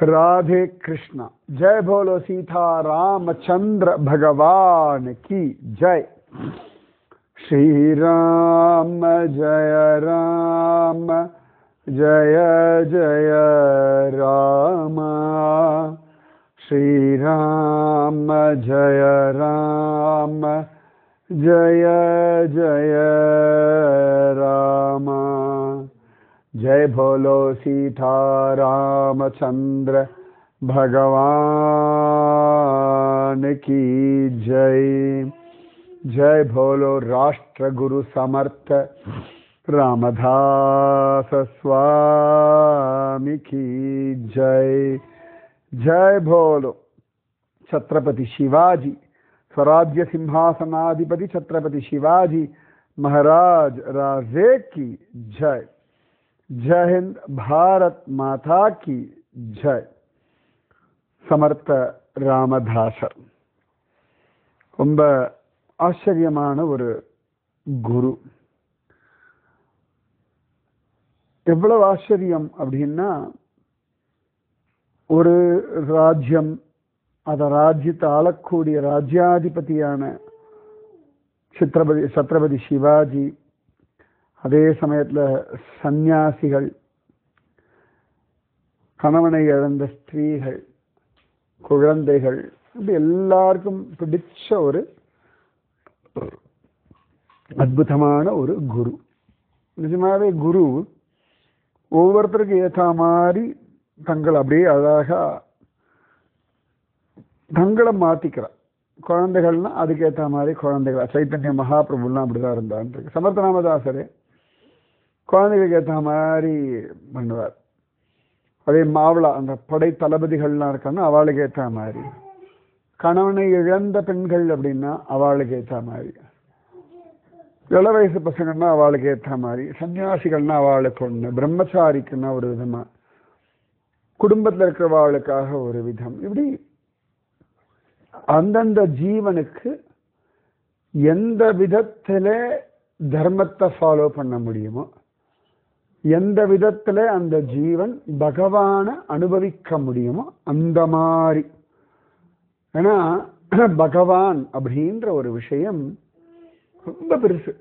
राधे कृष्णा। जय बोलो सीता रामचंद्र भगवान की जय। श्री राम जय राम जय जय राम। श्री राम जय राम जय जय राम। जय बोलो सीता रामचंद्र भगवान की जय। जय बोलो राष्ट्र गुरु समर्थ रामदास स्वामी की जय। जय बोलो छत्रपति शिवाजी स्वराज्य सिंहासनाधिपति छत्रपति शिवाजी महाराज राजे की जय। जय हिंद। भारत माता की जय। समर्थ ராமதாசர் ரொம்ப ஆச்சரியமான ஒரு குரு. எவ்வளவு ஆச்சரியம் அப்படின்னா, ஒரு ராஜ்யம், அத ராஜ்யத்தை ஆளக்கூடிய ராஜ்யாதிபதியான சத்ரபதி சிவாஜி, அதே சமயத்தில் சந்நியாசிகள், கணவனை இழந்த ஸ்திரீகள், குழந்தைகள், இப்படி எல்லாருக்கும் பிடிச்ச ஒரு அற்புதமான ஒரு குரு. நிஜமாவே குரு ஒவ்வொருத்தருக்கு ஏற்ற மாதிரி தங்களை அப்படியே அழகா தங்களை மாத்திக்கிறார். குழந்தைகள்னா அதுக்கேற்ற மாதிரி குழந்தைகள். சைத்தன்ய மகாபிரபுலாம் அப்படிதான் இருந்தார். சமர்த்த ராமதாசரே குழந்தைகளுக்கு ஏற்ற மாதிரி பண்ணுவார். அதே மாவளா அந்த படை தளபதிகள்லாம் இருக்காங்கன்னா அவளுக்கு ஏற்ற மாதிரி, கணவனை இழந்த பெண்கள் அப்படின்னா அவளுக்கு ஏற்ற மாதிரி, இள வயசு பசங்கன்னா அவளுக்கு ஏற்ற மாதிரி, சன்னியாசிகள்னா அவளுக்கு ஒன்று, பிரம்மச்சாரிக்குன்னா ஒரு விதமா, குடும்பத்தில் இருக்கிறவாளுக்காக ஒரு விதம், இப்படி அந்தந்த ஜீவனுக்கு எந்த விதத்தில தர்மத்தை ஃபாலோ பண்ண முடியுமோ, எந்த விதத்துல அந்த ஜீவன் பகவானை அனுபவிக்க முடியுமோ அந்த மாதிரி. ஏன்னா பகவான் அப்படின்ற ஒரு விஷயம் ரொம்ப பெருசு.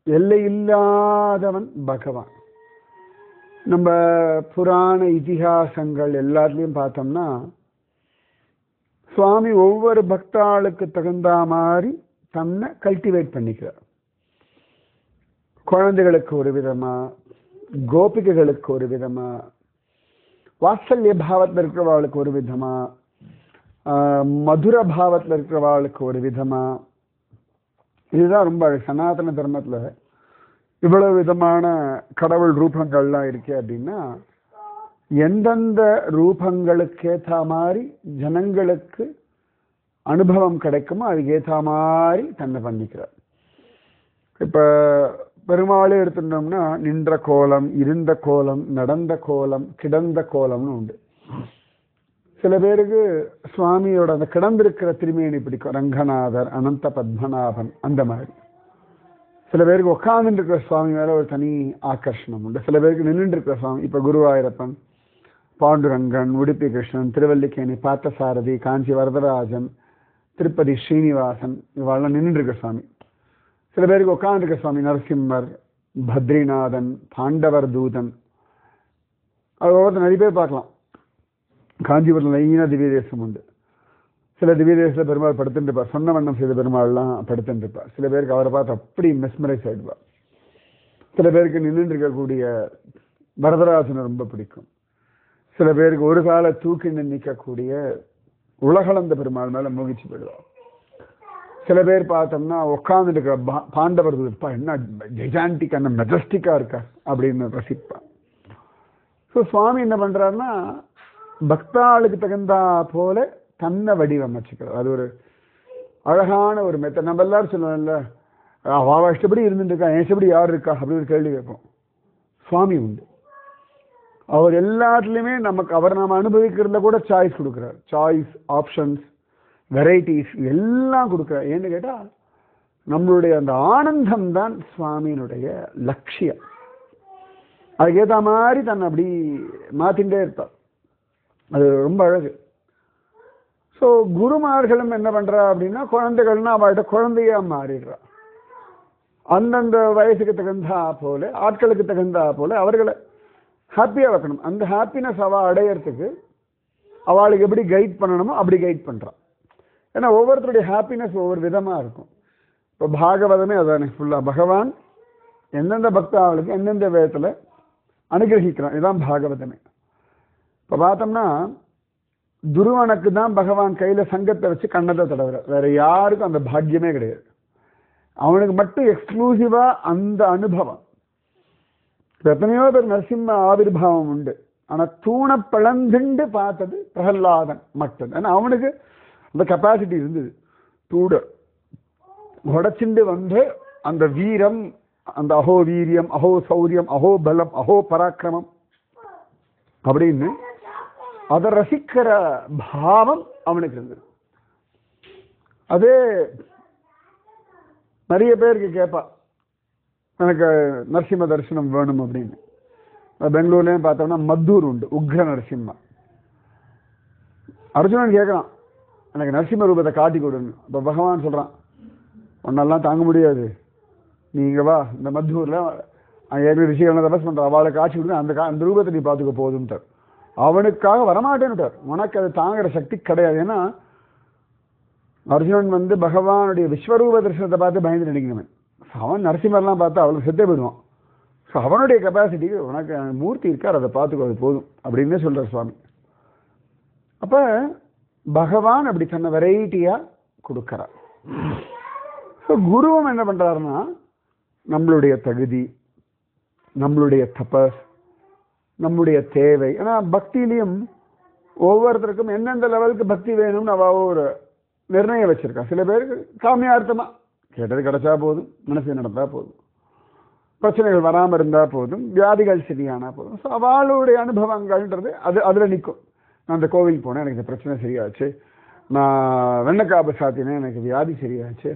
எல்லை இல்லாதவன் பகவான். நம்ம புராண இதிகாசங்கள் எல்லாத்துலேயும் பார்த்தோம்னா, சுவாமி ஒவ்வொரு பக்தாளுக்கு தகுந்த மாதிரி தன்னை கல்டிவேட் பண்ணிக்கிறார். குழந்தைகளுக்கு ஒரு விதமா, கோபிகைகளுக்கு ஒரு விதமா, வாத்சல்ய பாவத்தில் இருக்கிறவாளுக்கு ஒரு விதமா, மதுர பாவத்தில் இருக்கிறவாளுக்கு ஒரு விதமா. இதுதான் ரொம்ப சனாதன தர்மத்துல இவ்வளவு விதமான கடவுள் ரூபங்கள்லாம் இருக்கு அப்படின்னா, எந்தெந்த ரூபங்களுக்கு ஏற்ற மாதிரி ஜனங்களுக்கு அனுபவம் கிடைக்குமோ அதுக்கு ஏற்ற மாதிரி தன்னை பண்ணிக்கிறார். இப்ப பெருமாளே எடுத்துட்டோம்னா, நின்ற கோலம், இருந்த கோலம், நடந்த கோலம், கிடந்த கோலம்னு உண்டு. சில பேருக்கு சுவாமியோட அந்த கிடந்திருக்கிற திருமேனி பிடிக்கும், ரங்கநாதர், அனந்த பத்மநாபன், அந்த மாதிரி. சில பேருக்கு உட்கார்ந்து இருக்கிற சுவாமி மேல ஒரு தனி ஆகர்ஷணம் உண்டு. சில பேருக்கு நின்றுட்டு இருக்கிற சுவாமி, இப்ப குருவாயூரப்பன், பாண்டுரங்கன், உடுப்பி கிருஷ்ணன், திருவல்லிக்கேணி பார்த்தசாரதி, காஞ்சி வரதராஜன், திருப்பதி ஸ்ரீனிவாசன், இவாளெல்லாம் நின்றுட்டு இருக்கிற சுவாமி. சில பேருக்கு உட்கார்ந்துருக்க சுவாமி நரசிம்மர், பத்ரிநாதன், பாண்டவர் தூதன், அது ஒவ்வொருத்தர் நிறைய பேர் பார்க்கலாம். காஞ்சிபுரத்தில் லைனா திவ்ய தேசம் உண்டு. சில திவ்ய தேசத்தில் பெருமாள் படுத்துட்டு இருப்பார், சொன்ன வண்ணம் செய்த பெருமாள்லாம் படுத்துட்டு இருப்பார். சில பேருக்கு அவரை பார்த்து அப்படி மெஸ்மரைஸ் ஆயிடுவார். சில பேருக்கு நின்று இருக்கக்கூடிய வரதராஜனை ரொம்ப பிடிக்கும். சில பேருக்கு ஒரு கால தூக்கி நிற்கக்கூடிய உலகளந்த பெருமாள் மேல மோகிச்சு போயிடுவார். சில பேர் பார்த்தோம்னா உட்கார்ந்துட்டு இருக்கிற பாண்டவர் இருப்பா, என்ன ஜெஜாண்டிக், அந்த மெஜஸ்டிக்கா இருக்கா அப்படின்னு ரசிப்பான். ஸோ சுவாமி என்ன பண்றாருன்னா, பக்தாளுக்கு தகுந்தா போல தன்னை வடிவமைச்சுக்கிறார். அது ஒரு அழகான ஒரு மெத்தட். நம்ம எல்லாரும் சொல்லுவோம்ல, அவ இஷ்டப்படி இருந்துட்டு இருக்கா, என் இஷ்டப்படி யார் இருக்கா அப்படின்னு ஒரு கேள்வி கேட்போம். சுவாமி உண்டு. அவர் எல்லாத்துலயுமே நமக்கு, அவர் நாம அனுபவிக்கிறதுல கூட சாய்ஸ் கொடுக்குறார். சாய்ஸ், ஆப்ஷன்ஸ், வெரைட்டிஸ் எல்லாம் கொடுக்குறார். ஏன்னு கேட்டா, நம்மளுடைய அந்த ஆனந்தம் தான் சுவாமியினுடைய லட்சியம். அதுக்கேற்ற மாதிரி தன்னை அப்படி மாத்திட்டே இருப்பார். அது ரொம்ப அழகு. ஸோ குருமார்களும் என்ன பண்றா அப்படின்னா, குழந்தைகள்னா அவள்கிட்ட குழந்தையா மாறிடுறா. அந்தந்த வயசுக்கு தகுந்தா போல, ஆட்களுக்கு தகுந்தா போல அவர்களை ஹாப்பியா வைக்கணும். அந்த ஹாப்பினஸ் அவள் அடையறதுக்கு அவளுக்கு எப்படி கைட் பண்ணணுமோ அப்படி கைட் பண்றான். ஏன்னா ஒவ்வொருத்தருடைய ஹாப்பினஸ் ஒவ்வொரு விதமா இருக்கும். இப்போ பாகவதமே அதானே ஃபுல்லா, பகவான் எந்தெந்த பக்தாவளுக்கு எந்தெந்த விதத்துல அனுகிரகிக்கிறான். இதுதான் பாகவதமே. இப்போ பார்த்தோம்னா துருவனுக்கு தான் பகவான் கையில சங்கத்தை வச்சு கண்ணத்தை தடவுற, வேற யாருக்கும் அந்த பாக்கியமே கிடையாது. அவனுக்கு மட்டும் எக்ஸ்க்ளூசிவா அந்த அனுபவம். எத்தனையோ பேர் நரசிம்ம ஆவிர்வாவம் உண்டு, ஆனா தூணை பிளந்துண்டு பார்த்தது பிரகலாதன் மட்டும். ஏன்னா அவனுக்கு அந்த கெப்பாசிட்டி இருந்தது. தூட உடச்சிண்டு வந்து அந்த வீரம், அந்த அஹோ வீரியம், அஹோ சௌரியம், அஹோ பலம், அஹோ பராக்கிரமம் அப்படின்னு அதை ரசிக்கிற பாவம் அவனுக்கு இருந்தது. அதே நிறைய பேருக்கு கேட்பா, எனக்கு நரசிம்ம தரிசனம் வேணும் அப்படின்னு. பெங்களூர்லயும் பார்த்தோம்னா மத்தூர் உண்டு, உக்ர நரசிம்ம. அர்ஜுனன் கேட்கறான், எனக்கு நரசிம்ம ரூபத்தை காட்டி கொடுன்னு. இப்போ பகவான் சொல்றான், ஒன்னெல்லாம் தாங்க முடியாது, நீங்க வா இந்த மத்தூர்ல ஏற்கனவே ரிஷிகள் தபஸ் பண்ற, அவளை காட்சி கொடுங்க, அந்த ரூபத்தை நீ பார்த்துக்க போதும்ட்டார். அவனுக்காக வரமாட்டேன்னுட்டார். உனக்கு அதை தாங்குற சக்தி கிடையாது. ஏன்னா அர்ஜுனன் வந்து பகவானுடைய விஸ்வரூப தரிசனத்தை பார்த்து பயந்து நினைக்கிறவன். அவன் நரசிம்மர்லாம் பார்த்தா அவளுக்கு செத்தே போயிடுவான். ஸோ அவனுடைய கெப்பாசிட்டிக்கு உனக்கு மூர்த்தி இருக்கார், அதை பார்த்துக்கோ, அது போதும் அப்படின்னு சொல்றார் சுவாமி. அப்ப பகவான் அப்படி தன்னை வெரைட்டியா கொடுக்கிறார். ஸோ குருவும் என்ன பண்றாருன்னா, நம்மளுடைய தகுதி, நம்மளுடைய தபஸ், நம்முடைய தேவை. ஏன்னா பக்தியிலையும் ஒவ்வொருத்தருக்கும் எந்தெந்த லெவலுக்கு பக்தி வேணும்னு அவ ஒரு நிர்ணயம் வச்சிருக்கா. சில பேருக்கு காமியார்த்தமா கேட்டது கிடைச்சா போதும், மனசு நடந்தா போதும், பிரச்சனைகள் வராமல் இருந்தா போதும், வியாதிகள் சரியானா போதும். ஸோ அவளுடைய அனுபவங்கள்ன்றது அதுல நிற்கும். நான் அந்த கோவில் போனேன், எனக்கு இந்த பிரச்சனை சரியாச்சு. நான் வெண்ணக்காப்பு சாத்தினேன், எனக்கு வியாதி சரியாச்சு.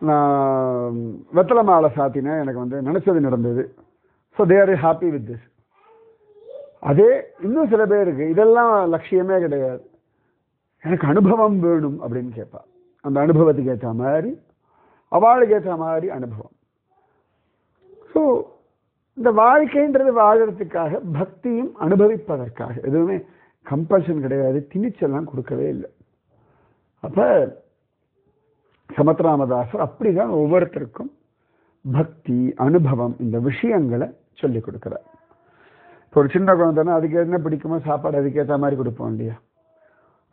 நான் வெத்தலை மாலை சாத்தினேன், எனக்கு வந்து நினைச்சது நடந்தது. So they are happy with this. அதே இன்னும் சில பேருக்கு இதெல்லாம் லட்சியமே கிடையாது, எனக்கு அனுபவம் வேணும் அப்படின்னு கேட்பா. அந்த அனுபவத்துக்கு ஏற்ற மாதிரி, அவளுக்கு ஏற்ற மாதிரி அனுபவம். ஸோ இந்த வாழ்க்கைன்றது வாழறதுக்காக, பக்தியும் அனுபவிப்பதற்காக. எதுவுமே கம்பல்ஷன் கிடையாது, திணிச்செல்லாம் கொடுக்கவே இல்லை. அப்ப சமத்ராமதாசர் அப்படிதான் ஒவ்வொருத்தருக்கும் பக்தி, அனுபவம், இந்த விஷயங்களை சொல்லிக் கொடுக்கிறார். இப்போ ஒரு சின்ன குழந்தைன்னா அதுக்கு என்ன பிடிக்குமோ சாப்பாடு அதுக்கேற்ற மாதிரி கொடுப்போம் இல்லையா.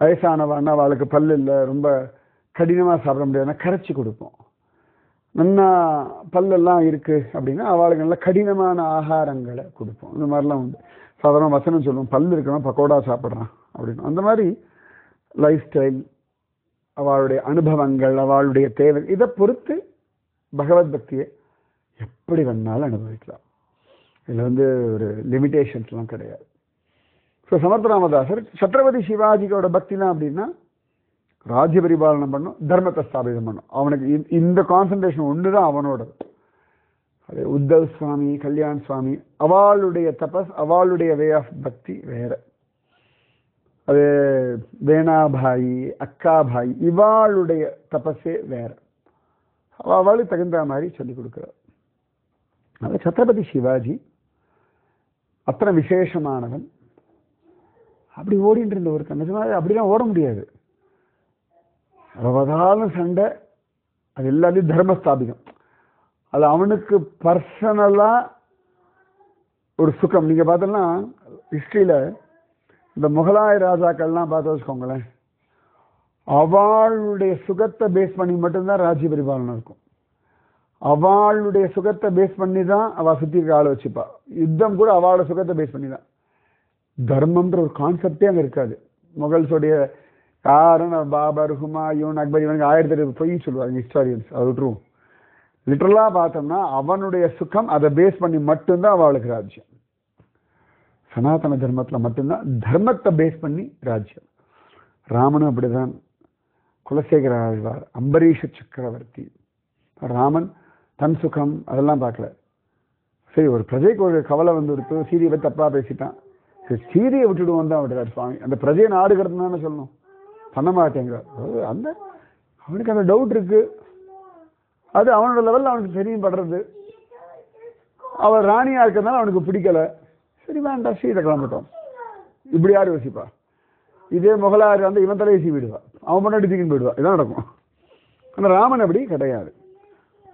வயசானவான்னா அவளுக்கு பல்லு இல்லை, ரொம்ப கடினமாக சாப்பிட முடியாதுன்னா கரைச்சி கொடுப்போம். நல்லா பல்லெல்லாம் இருக்கு அப்படின்னா அவளுக்கு நல்லா கடினமான ஆகாரங்களை கொடுப்போம். இந்த மாதிரிலாம் உண்டு. சாதாரண வசனம் சொல்லுவோம், பல்லு இருக்கணும் பக்கோடா சாப்பிட்றான் அப்படின்னு. அந்த மாதிரி லைஃப் ஸ்டைல், அவளுடைய அனுபவங்கள், அவளுடைய தேவை, இதை பொறுத்து பகவத் பக்தியை எப்படி வேணாலும் அனுபவிக்கலாம். இதில் வந்து ஒரு லிமிட்டேஷன்ஸ்லாம் கிடையாது. ஸோ சமர்த்தராமதாசர் சத்ரபதி சிவாஜியோட பக்திலாம் அப்படின்னா ராஜ்ய பரிபாலனம் பண்ணும், தர்மத்தை ஸ்தாபிதம் பண்ணும். அவனுக்கு இந்த கான்சன்ட்ரேஷன் ஒன்று தான் அவனோட. அது உத்தவ் சுவாமி, கல்யாண் சுவாமி, அவளுடைய தபஸ், அவளுடைய வே ஆஃப் பக்தி வேற. அது வேணாபாயி, அக்காபாயி, இவாளுடைய தபஸே வேற. அவளுக்கு தகுந்த மாதிரி சொல்லிக் கொடுக்குறார். அது சத்ரபதி சிவாஜி அத்தனை விசேஷமானவன். அப்படி ஓடிட்டு இருந்த ஒருத்தன் நிஜமாக அப்படிலாம் ஓட முடியாது. அவதாலும் சண்டை, அது எல்லாத்தையும் தர்மஸ்தாபிகம். அது அவனுக்கு பர்சனலா ஒரு சுகம். நீங்க பார்த்தோம்னா ஹிஸ்டரியில இந்த முகலாய ராஜாக்கள்லாம் பார்த்து வச்சுக்கோங்களேன், அவளுடைய சுகத்தை பேஸ் பண்ணி மட்டும்தான் ராஜ்ய பரிபாலனம் இருக்கும். அவளுடைய சுகத்தை பேஸ் பண்ணி தான் அவள் சுற்றி இருக்க ஆளை வச்சுப்பா. யுத்தம் கூட அவளோட சுகத்தை பேஸ் பண்ணி தான். தர்மம்ன்ற ஒரு கான்செப்டே அங்கே இருக்காது. முகல்ஸோடைய யாரும் பாபர், ஹுமாயூன், அக்பர், இவனுக்கு 1008 பொய் சொல்லுவாங்க ஹிஸ்டாரியன்ஸ். அது விட்டுருவோம். லிட்டரலாக பார்த்தோம்னா அவனுடைய சுகம் அதை பேஸ் பண்ணி மட்டும்தான் அவளுக்கு ராஜ்யம். சனாதன தர்மத்தில் மட்டும்தான் தர்மத்தை பேஸ் பண்ணி ராஜ்யம். ராமனும் அப்படிதான். குலசேகர ஆழ்வார், அம்பரீஷ சக்கரவர்த்தி, ராமன் தன் சுகம் அதெல்லாம் பார்க்கல. சரி, ஒரு பிரஜைக்கு ஒரு கவலை வந்துடுத்து, சீரியவை தப்பா பேசிட்டான், சீதையை விட்டுடுவோம் தான் விடுறார் சுவாமி. அந்த பிரஜையை நாடுகிறதுன்னு தானே சொல்லணும், பண்ண மாட்டேங்கிறார். அந்த அவனுக்கு அந்த டவுட் இருக்கு, அது அவனோட லெவலில் அவனுக்கு தெரியும் படுறது. அவர் ராணியா இருக்கிறதுனால அவனுக்கு பிடிக்கல, சரி வேண்டாம் சீதை கிளம்பிட்டோம். இப்படி யார் யோசிப்பா? இதே முகலாறு வந்து இவன் தலையை சீவிடுவா, அவன் முன்னாடி தூக்கின்னு போயிடுவா, இதான் நடக்கும். ஆனால் ராமன் அப்படி கிடையாது.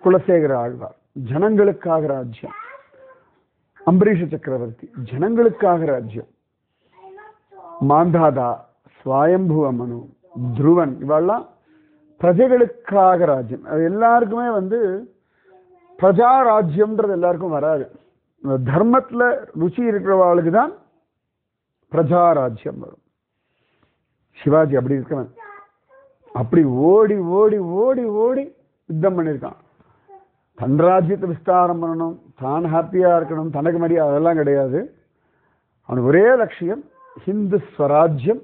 குலசேகர ஆழ்வார் ஜனங்களுக்காக ராஜ்யம், அம்பரீஷ சக்கரவர்த்தி ஜனங்களுக்காக ராஜ்யம், மாந்தாதா, ஸ்வயம்புவ மனு, துருவன், இவெல்லாம் பிரஜைகளுக்காக ராஜ்யம். அது எல்லாருக்குமே வந்து பிரஜா ராஜ்யம்ன்றது எல்லாருக்கும் வராது. தர்மத்துல ருச்சி இருக்கிறவாளுக்கு தான் பிரஜா ராஜ்யம் வரும். சிவாஜி அப்படி இருக்கவன், அப்படி ஓடி ஓடி ஓடி ஓடி யுத்தம் பண்ணியிருக்கான். தன் ராஜ்யத்தை விஸ்தாரம் பண்ணணும், தான் ஹாப்பியா இருக்கணும், தனக்கு மரியாதை அதெல்லாம் கிடையாது. அவனுக்கு ஒரே லட்சியம், ஹிந்து ஸ்வராஜ்யம்,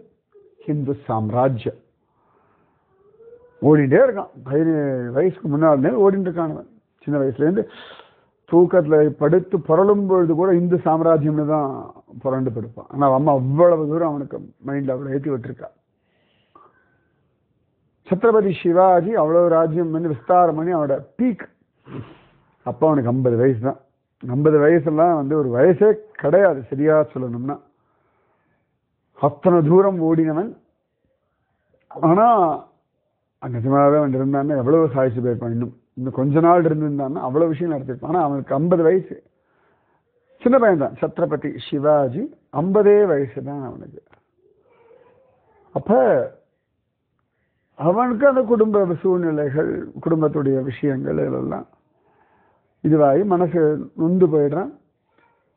ஹிந்து சாம்ராஜ்யம். ஓடிட்டே இருக்கான். 17 வயசுக்கு முன்னாடி ஓடிட்டு இருக்கான் அவன். சின்ன வயசுலேருந்து தூக்கத்தில் படுத்து புரளும் பொழுது கூட இந்து சாம்ராஜ்யம்னு தான் புரண்டு படுப்பான். ஆனால் அம்மா அவ்வளவு தூரம் அவனுக்கு மைண்டில் அவ்வளோ ஏற்றி விட்டுருக்கா. சத்ரபதி சிவாஜி அவ்வளோ ராஜ்யம் பண்ணி விஸ்தாரம் பண்ணி அவனோட பீக். அப்போ அவனுக்கு 50 வயசு தான். 50 வயசுலாம் வந்து ஒரு வயசே கிடையாது சரியா சொல்லணும்னா. அத்தனை தூரம் ஓடினவன். ஆனால் நிஜமாகவே அவன் இருந்தான்னா எவ்வளவு சாதிச்சு போயிருப்பான். இன்னும் கொஞ்ச நாள் இருந்திருந்தான்னா அவ்வளோ விஷயம் நடத்திருப்பான். ஆனால் அவனுக்கு 50 வயசு, சின்ன பையன் தான். சத்ரபதி சிவாஜி 50 வயசு தான் அவனுக்கு. அப்ப அவனுக்கு அந்த குடும்ப சூழ்நிலைகள், குடும்பத்துடைய விஷயங்கள் இதெல்லாம் இதுவாகி மனசு நொந்து போயிடுறான்.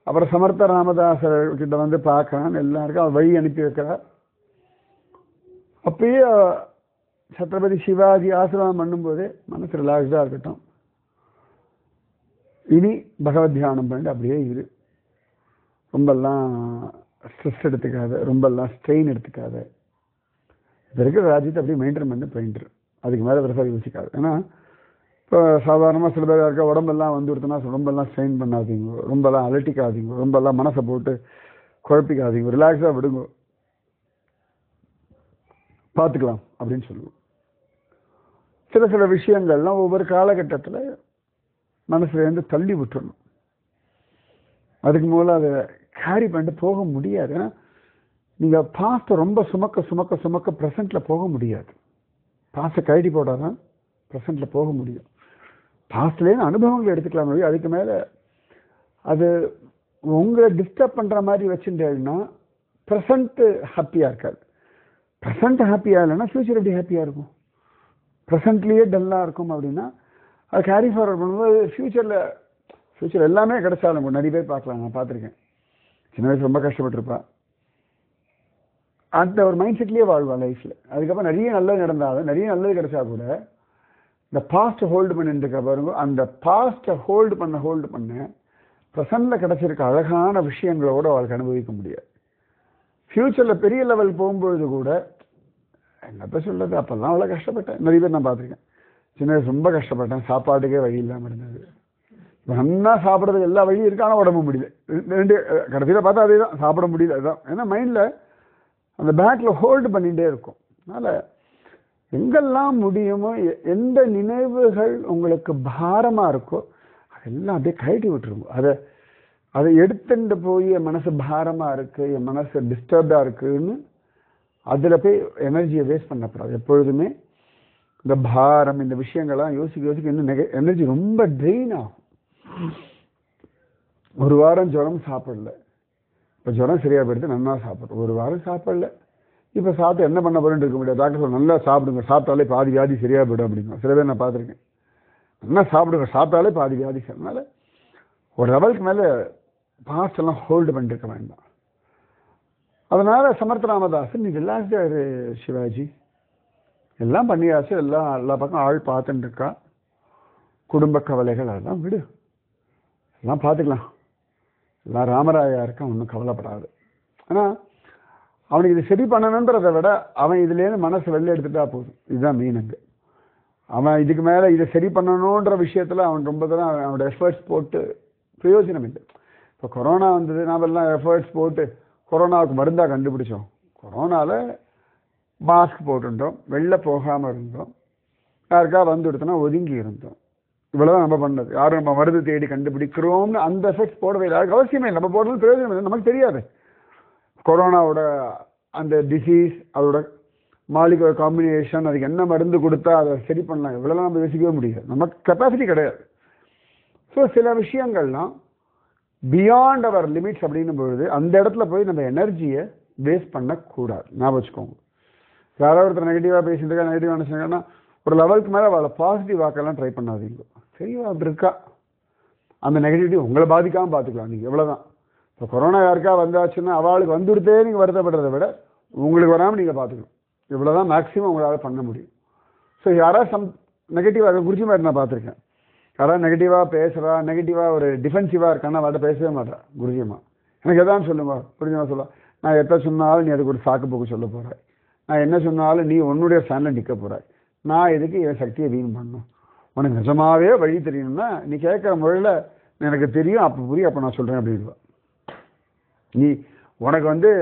அப்புறம் சமர்த்த ராமதாசர் கிட்ட வந்து பார்க்கறான், எல்லாருக்கும் அவர் வழி அனுப்பி வைக்கிறார். அப்பயே சத்ரபதி சிவாஜி ஆசிரமம் பண்ணும்போதே மனசு ரிலாக்ஸ்டாக இருக்கட்டும், இனி பகவத் தியானம் பண்ணிட்டு அப்படியே இரு, ரொம்பெல்லாம் ஸ்ட்ரெஸ் எடுத்துக்காத, ரொம்பெல்லாம் ஸ்ட்ரெயின் எடுத்துக்காத, இது இருக்கிற ராஜ்யத்தை அப்படியே மெயின்டைன் பண்ணி போயிட்டு அதுக்கு மேலே பெருசாக யோசிக்காது. ஏன்னா இப்போ சாதாரணமாக சில பேர் இருக்க உடம்பெல்லாம் வந்து கொடுத்தோன்னா ரொம்பெல்லாம் ஸ்ட்ரெயின் பண்ணாதீங்க, ரொம்பெல்லாம் அலட்டிக்காதீங்க, ரொம்பெல்லாம் மனசை போட்டு குழப்பிக்காதீங்க, ரிலாக்ஸாக விடுங்க, பார்த்துக்கலாம் அப்படின்னு சொல்லுவோம். சில விஷயங்கள்லாம் ஒவ்வொரு காலகட்டத்தில் மனசுலேருந்து தள்ளி விட்டுறணும். அதுக்கு மூலம் அதை கேரி பண்ணிட்டு போக முடியாது. ஏன்னா நீங்கள் பாஸ்ட்டை ரொம்ப சுமக்க சுமக்க சுமக்க ப்ரெசண்ட்டில் போக முடியாது. பாஸ்ட்டை கழட்டி போட்டால் தான் ப்ரெசண்ட்டில் போக முடியும். பாஸ்ட்லேருந்து அனுபவங்கள் எடுத்துக்கலாம் முடியும். அதுக்கு மேலே அது உங்களை டிஸ்டர்ப் பண்ணுற மாதிரி வச்சுட்டேன்னா ப்ரெசண்ட்டு ஹாப்பியாக இருக்காது. ப்ரெசண்ட் ஹாப்பியாக இல்லைன்னா ஃப்யூச்சர் எப்படி ஹாப்பியாக இருக்கும்? ப்ரெசண்ட்லேயே டல்லாக இருக்கும் அப்படின்னா அது கேரி ஃபார்வர்ட் பண்ணும்போது ஃப்யூச்சர் எல்லாமே கிடைச்சாலும் நிறைய பேர் பார்க்கலாம், நான் பார்த்துருக்கேன். சின்ன வயசு ரொம்ப கஷ்டப்பட்டுருப்பா, அந்த ஒரு மைண்ட் செட்லேயே வாழ்வா லைஃப்பில். அதுக்கப்புறம் நிறைய நல்லது நடந்தாலும் நிறைய நல்லது கிடைச்சா கூட இந்த பாஸ்ட்டை ஹோல்டு பண்ணிட்டு இருக்க பாருங்க, அந்த பாஸ்ட்டை ஹோல்டு பண்ண ப்ரெசண்டில் கிடைச்சிருக்க அழகான விஷயங்களோட அவளுக்கு அனுபவிக்க முடியாது. ஃப்யூச்சரில் பெரிய லெவல் போகும்பொழுது கூட என்னப்போ சொல்கிறது, அப்போல்லாம் அவ்வளோ கஷ்டப்பட்டேன். நிறைய பேர் நான் பார்த்துருக்கேன். சின்ன வயசு ரொம்ப கஷ்டப்பட்டேன், சாப்பாட்டுக்கே வழி இல்லாமல் இருந்தது. இப்போ நல்லா சாப்பிட்றதுக்கு எல்லா வழியும் இருக்கு, ஆனால் உடம்பு முடியல. ரெண்டு கடைசியில் பார்த்தா அதே தான், சாப்பிட முடியல. அதுதான் ஏன்னா மைண்டில் அந்த பேக்கில் ஹோல்டு பண்ணிகிட்டே இருக்கும். அதனால் எங்கெல்லாம் முடியுமோ, எந்த நினைவுகள் உங்களுக்கு பாரமாக இருக்கோ அதெல்லாம் அப்படியே கழட்டி விட்டுருங்க. அதை எடுத்துட்டு போய் என் மனசு பாரமாக இருக்குது, என் மனசு டிஸ்டர்ப்டாக இருக்குன்னு அதில் போய் எனர்ஜியை வேஸ்ட் பண்ணக்கூடாது. எப்பொழுதுமே இந்த பாரம், இந்த விஷயங்கள்லாம் யோசிக்க இன்னும் எனர்ஜி ரொம்ப ட்ரெயின் ஆகும். ஒரு வாரம் ஜுரம் சாப்பிடல, இப்போ ஜுரம் சரியாக போயிடுது, நல்லா சாப்பிட்றோம். ஒரு வாரம் சாப்பிடல, இப்போ சாப்பிட்டு என்ன பண்ண போறேன்னு இருக்க முடியாது. டாக்டர் சொல்ல நல்லா சாப்பிடுங்க, சாப்பிட்டாலே பாதி வியாதி சரியாக போய்டும் அப்படிங்க. சில பேர் நான் பார்த்துருக்கேன், நல்லா சாப்பிடுங்க, சாப்பிட்டாலே பாதி வியாதி. அதனால ஒரு லெவலுக்கு மேலே பாஸ்ட் எல்லாம் ஹோல்டு பண்ணிட்டு இருக்க வேண்டாம். அதனால சமர்த்த ராமதாசன், நீ ரிலாக்ஸ்டாக இரு சிவாஜி, எல்லாம் பண்ணியாச்சு, எல்லாம் எல்லா பக்கம் ஆள் பார்த்துட்டு இருக்கா, குடும்ப கவலைகள் அதெல்லாம் விடு, எல்லாம் பார்த்துக்கலாம், எல்லாம் ராமராயா இருக்கான், ஒன்றும் கவலைப்படாது. ஆனால் அவனுக்கு இது சரி பண்ணணுன்றதை விட அவன் இதுலேருந்து மனசு வெளில எடுத்துட்டா போதும். இதுதான் மீனுங்க. அவன் இதுக்கு மேலே இதை சரி பண்ணணுன்ற விஷயத்தில் அவன் ரொம்ப தூரம் அவனோட எஃபர்ட்ஸ் போட்டு பிரயோஜனம் இல்லை. இப்போ கொரோனா வந்தது, நாம் எல்லாம் எஃபர்ட்ஸ் போட்டு கொரோனாவுக்கு மருந்தாக கண்டுபிடிச்சோம்? கொரோனாவில் மாஸ்க் போட்டுட்டோம், வெளில போகாமல் இருந்தோம், யாருக்கா வந்து எடுத்தோன்னா ஒதுங்கி இருந்தோம். இவ்வளோதான் நம்ம பண்ணது. யாரும் நம்ம மருந்து தேடி கண்டுபிடிக்கிறோம்னு அந்த எஃபெக்ட் போடவே இல்லை. அதுக்கு அவசியமே இல்லை. நம்ம போடுறது பிரயோஜனம் இல்லை. நமக்கு தெரியாது கொரோனாவோட அந்த டிசீஸ், அதோட மாலிகுலர் காம்பினேஷன், அதுக்கு என்ன மருந்து கொடுத்தா அதை சரி பண்ணலாம், இவ்வளோலாம் நம்ம யோசிக்கவே முடியாது. நமக்கு கெப்பாசிட்டி கிடையாது. ஸோ சில விஷயங்கள்லாம் பியாண்ட் அவர் லிமிட்ஸ் அப்படின்னும் பொழுது அந்த இடத்துல போய் நம்ம எனர்ஜியை வேஸ்ட் பண்ணக்கூடாது. ஞாபகம் வச்சுக்கோங்க. யாராவது ஒருத்தர் நெகட்டிவாக பேசிட்டு இருக்கா, நெகட்டிவாக நினச்சிங்கன்னா ஒரு லெவலுக்கு மேலே அவளை பாசிட்டிவ் வாக்கெல்லாம் ட்ரை பண்ணாதீங்க. சரியா அப்படி இருக்கா, அந்த நெகட்டிவிட்டி உங்களை பாதிக்காமல் பார்த்துக்கலாம் நீங்கள். எவ்வளோதான். இப்போ கொரோனா யாருக்கா வந்தாச்சுன்னா அவளுக்கு வந்துடுத்தே நீங்கள் வருத்தப்படுறதை விட உங்களுக்கு வராமல் நீங்கள் பார்த்துக்கணும். இவ்வளோதான் மேக்ஸிமம் உங்களால் பண்ண முடியும். ஸோ யாராவது நெகட்டிவாக குறிச்சி மாதிரி நான் பார்த்துருக்கேன். யாராவது நெகட்டிவாக பேசுகிறா, நெகட்டிவாக ஒரு டிஃபென்சிவாக இருக்கான்னா அவட்ட பேசவே மாட்டா. குருஜியம்மா எனக்கு எதான்னு சொல்லுங்க. குருஜியம்மா சொல்ல, நான் எத்த சொன்னாலும் நீ அதுக்கு ஒரு சாக்கு போக்கு சொல்ல போகிறாய், நான் என்ன சொன்னாலும் நீ உன்னுடைய ஸ்டாண்டில் நிற்க போகிறாய், நான் எதுக்கு என் சக்தியை வீண் பண்ணணும், உனக்கு நிஜமாவே வழி தெரியணும்னா நீ கேட்குற முறையில் எனக்கு தெரியும், அப்போ புரியும், அப்போ நான் சொல்கிறேன் அப்படின்வா. நீ உனக்கு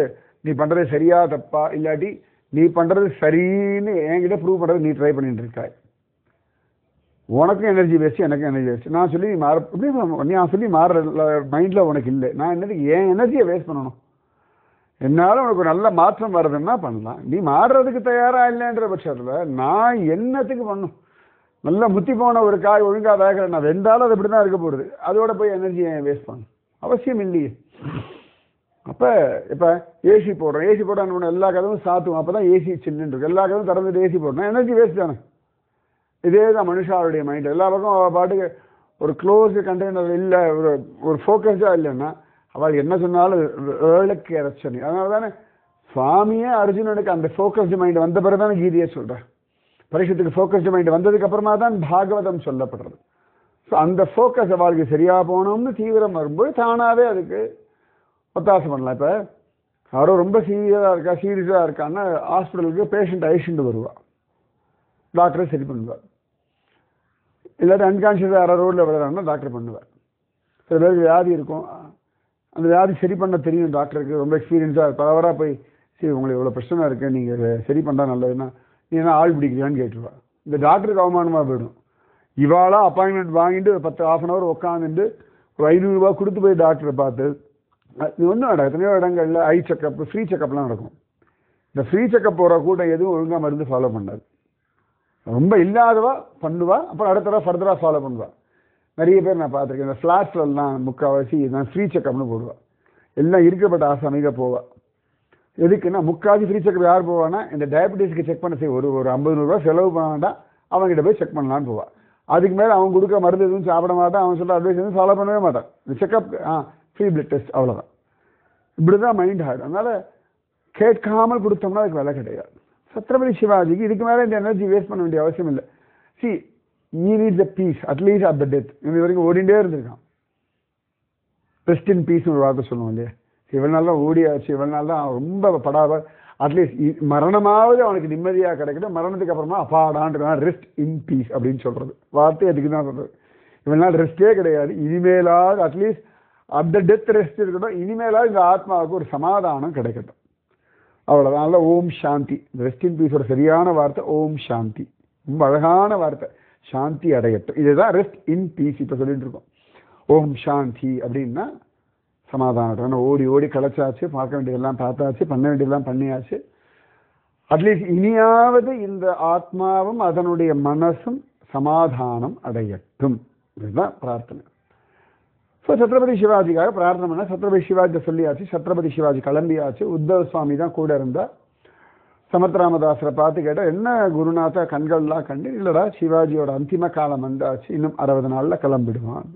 நீ பண்ணுறது சரியா தப்பா, இல்லாட்டி நீ பண்ணுறது சரின்னு என்கிட்ட ப்ரூவ் பண்ணுறது நீ ட்ரை பண்ணிட்டு இருக்காய். உனக்கும் எனர்ஜி வேஸ்ட்டு, எனக்கும் எனர்ஜி வேஸ்ட்டு. நான் சொல்லி நான் சொல்லி மாறுற மைண்டில் உனக்கு இல்லை. நான் என்னதுக்கு என் எனர்ஜியை வேஸ்ட் பண்ணணும்? என்னால் உனக்கு ஒரு நல்ல மாற்றம் வர்றதுன்னா பண்ணலாம். நீ மாறுறதுக்கு தயாராக இல்லைன்ற பட்சத்தில் நான் என்னத்துக்கு பண்ணும்? நல்லா முத்தி போன ஒரு காய் ஒழுங்காக வேகிறேன், நான் வெந்தாலும் அது இப்படி தான் இருக்க போகிறது. அதோட போய் எனர்ஜியை வேஸ்ட் பண்ணணும் அவசியம் இல்லையே. அப்போ இப்போ ஏசி போடுறோம், ஏசி போட எல்லா கதவும் சாத்துவோம், அப்போ தான் ஏசி சில்லுன்னு இருக்கு. எல்லா கதவும் திறந்துட்டு ஏசி போடணும், எனர்ஜி வேஸ்ட் தானே. இதே தான் மனுஷாவுடைய மைண்ட். எல்லா பக்கம் அவள் பாட்டுக்கு ஒரு க்ளோஸ்டு கண்டெய்னர் இல்லை, ஒரு ஃபோக்கஸ்டாக இல்லைன்னா அவள் என்ன சொன்னாலும் ஏழுக்கு இறச்சனி. அதனால தானே சுவாமியே அர்ஜுனனுக்கு அந்த ஃபோக்கஸ்டு மைண்ட் வந்த பிறகு தானே கீதையை சொல்கிறேன். பரிஷத்துக்கு ஃபோக்கஸ்டு மைண்ட் வந்ததுக்கு அப்புறமா தான் பாகவதம் சொல்லப்படுறது. ஸோ அந்த ஃபோக்கஸ் அவளுக்கு சரியாக போகணும்னு தீவிரம் வரும்போது தானாகவே அதுக்கு ஒத்தாசை பண்ணலாம். இப்போ யாரோ ரொம்ப சீரியஸாக இருக்கான்னா ஹாஸ்பிட்டலுக்கு பேஷண்ட் அழிச்சுட்டு வருவாள், டாக்டரை சரி பண்ணுவார். இல்லாட்டி அன்கான்ஷியஸாக யாரோ ரோட்டில் விளையாடுறாங்கன்னா டாக்டர் பண்ணுவார். சில பேருக்கு வியாதி இருக்கும், அந்த வியாதி சரி பண்ண தெரியும் டாக்டருக்கு, ரொம்ப எக்ஸ்பீரியன்ஸாக பரவராக போய் சரி உங்களுக்கு இவ்வளோ பிரச்சனை இருக்குது, நீங்கள் சரி பண்ணால் நல்லதுன்னா நீ என்ன ஆள் பிடிக்கிறியான்னு கேட்டுருவா. இந்த டாக்டருக்கு அவமானமாக போயிடும். இவாளாக அப்பாயின்மெண்ட் வாங்கிட்டு ஒரு 10-12 hour உட்காந்துட்டு ஒரு 500 ரூபா கொடுத்து போய் டாக்டரை பார்த்து இது ஒன்றும் நடக்கும். எத்தனையோ இடங்களில் ஐ செக்கப், ஃப்ரீ செக்கப்லாம் நடக்கும். இந்த ஃப்ரீ செக்கப் போகிற கூட்டம் எதுவும் ஒழுங்காக மருந்து ஃபாலோ பண்ணாது. ரொம்ப இல்லாதவா பண்ணுவா, அப்புறம் அடுத்த தடவை ஃபர்தராக ஃபாலோ பண்ணுவா. நிறைய பேர் நான் பார்த்துருக்கேன். இந்த ஃப்ளாட்ஸ்லாம் முக்கால்வாசி நான் ஃப்ரீ செக்கப்னு போடுவா. எல்லாம் இருக்கப்பட்ட ஆசாமிக போவா. எதுக்குன்னா முக்கால்வாசி ஃப்ரீ செக்கப் யார் போவான்னா இந்த டயபெட்டிஸ்க்கு செக் பண்ண செய்ய ஒரு 50-100 ரூபா செலவு பண்ண வேண்டாம், அவங்ககிட்ட போய் செக் பண்ணலான்னு போவா. அதுக்கு மேலே அவன் கொடுக்குற மருந்து எதுவும் சாப்பிட மாட்டான், அவன் சொல்கிற அட்வைஸ் எதுவும் ஃபாலோ பண்ணவே மாட்டான். இந்த செக்கப் ஃப்ரீ பிளட் டெஸ்ட் அவ்வளோதான். இப்படி தான் மைண்ட் ஆகிடும். அதனால் கேட்காமல் கொடுத்தோம்னா அதுக்கு விலை கிடையாது. சத்ரபதி சிவாஜிக்கு இதுக்கு மேலே இந்த எனர்ஜி வேஸ்ட் பண்ண வேண்டிய அவசியம் இல்லை. C he needs a peace at least at the death. இது வரைக்கும் ஓடிண்டே இருந்திருக்கான். ரெஸ்ட் இன் பீஸ் ஒரு வார்த்தை சொல்லுவோம் இல்லையா. இவ்வளோ நாள் தான் ஓடியாச்சு, இவ்வளோ நாள் தான் ரொம்ப படாத, அட்லீஸ்ட் மரணமாவது அவனுக்கு நிம்மதியாக கிடைக்கட்டும், மரணத்துக்கு அப்புறமா அப்பாடான்றான் ரெஸ்ட் இன் பீஸ் அப்படின்னு சொல்கிறது வார்த்தை. அதுக்கு தான் சொல்கிறது. இவ்வளோ நாள் ரெஸ்ட்டே கிடையாது, இனிமேலாவது at least at the death rest இருக்கட்டும், இனிமேலாவது இந்த ஆத்மாவுக்கு ஒரு சமாதானம் கிடைக்கட்டும், அவ்வளோதான். அதனால ஓம் சாந்தி, ரெஸ்ட் இன் பீஸோட சரியான வார்த்தை ஓம் சாந்தி. ரொம்ப அழகான வார்த்தை, சாந்தி அடையட்டும். இதுதான் ரெஸ்ட் இன் பீஸ் இப்போ சொல்லிட்டு இருக்கோம். ஓம் சாந்தி அப்படின்னா சமாதானம். ஓடி ஓடி களைச்சாச்சு, பார்க்க வேண்டியதெல்லாம் பார்த்தாச்சு, பண்ண வேண்டியதெல்லாம் பண்ணியாச்சு. அட்லீஸ்ட் இனியாவது இந்த ஆத்மாவும் அதனுடைய மனசும் சமாதானம் அடையட்டும். இதுதான் பிரார்த்தனை. ஸோ சத்ரபதி சிவாஜிக்காக பிரார்த்தனை பண்ண, சத்ரபதி சிவாஜி சொல்லியாச்சு, சத்ரபதி சிவாஜி கிளம்பியாச்சு. உத்தவ சுவாமி தான் கூட இருந்தால். சமர்த்த ராமதாசரை பார்த்து கேட்டால் என்ன குருநாதா கண்கள்லாம் கண்டு, இல்லைடா சிவாஜியோட அந்திம காலம் வந்தாச்சு, இன்னும் 60 நாளில் கிளம்பிடுவான்.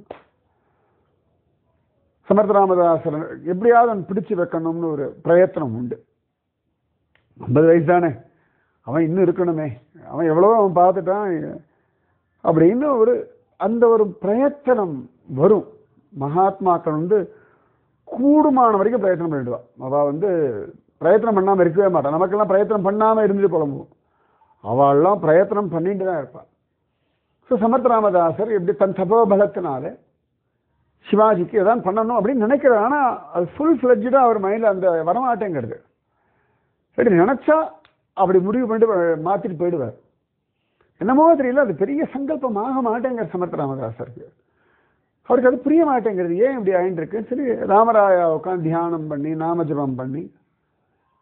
சமர்த்த ராமதாசர் எப்படியாவது அவன் பிடிச்சு வைக்கணும்னு ஒரு பிரயத்தனம் உண்டு. 50 வயசு தானே, அவன் இன்னும் இருக்கணுமே, அவன் எவ்வளவோ அவன் பார்த்துட்டான் அப்படின்னு அந்த ஒரு பிரயத்தனம் வரும். மகாத்மாக்கள் கூடுமான வரைக்கும் பிரயத்தனம் பண்ணிடுவான். அவள் பிரயத்தனம் பண்ணாமல் இருக்கவே மாட்டான். நமக்கெல்லாம் பிரயத்தனம் பண்ணாமல் இருந்துட்டு புலம்புவோம். அவள்லாம் பிரயத்தனம் பண்ணிட்டு தான் இருப்பாள். ஸோ சமர்த்த ராமதாசர் எப்படி தன் தபோபலத்தினால சிவாஜிக்கு எதாவது பண்ணணும் அப்படின்னு நினைக்கிறார். ஆனால் அது ஃபுல் ஃப்ளெட்ஜாக அவர் மைண்டில் அந்த வரமாட்டேங்கிறது. அப்படி நினச்சா அப்படி முடிவு பண்ணிட்டு மாற்றிட்டு போயிடுவார். என்னமோ தெரியல, அது பெரிய சங்கல்பமாக மாட்டேங்கிற சமர்த்த ராமதாசருக்கு. அவருக்கு அது புரிய மாட்டேங்கிறது, ஏன் இப்படி ஆயின்னு சரி. ராமராயா உட்காந்து தியானம் பண்ணி நாமஜபம் பண்ணி